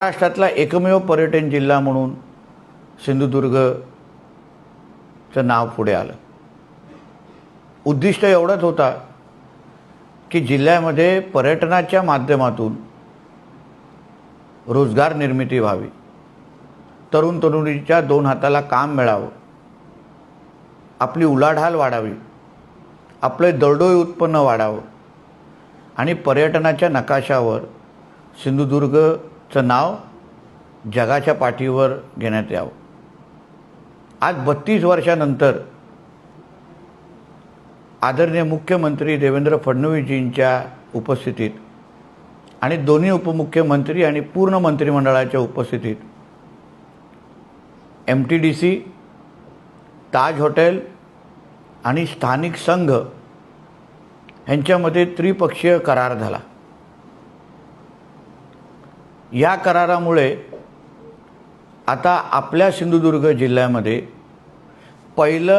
महाराष्ट्रातला एकमेव पर्यटन जिल्हा म्हणून सिंधुदुर्गचं नाव पुढे आलं। उद्दिष्ट एवढंच होता की जिल्ह्यामध्ये पर्यटनाच्या माध्यमातून रोजगार निर्मिती व्हावी, तरुण तरुणीच्या दोन हाताला काम मिळावं, आपली उलाढाल वाढावी, आपले दरडोई उत्पन्न वाढावं आणि पर्यटनाच्या नकाशावर सिंधुदुर्गचं नाव जगाच्या पाठीवर घेण्यात यावं। आज 32 वर्षानंतर आदरणीय मुख्यमंत्री देवेंद्र फडणवीसजींच्या उपस्थितीत आणि दोन्ही उपमुख्यमंत्री आणि पूर्ण मंत्रिमंडळाच्या उपस्थितीत MTDC, ताज हॉटेल आणि स्थानिक संघ यांच्यामध्ये त्रिपक्षीय करार झाला। या करारामुळे आता आपल्या सिंधुदुर्ग जिल्ह्यामध्ये पहिलं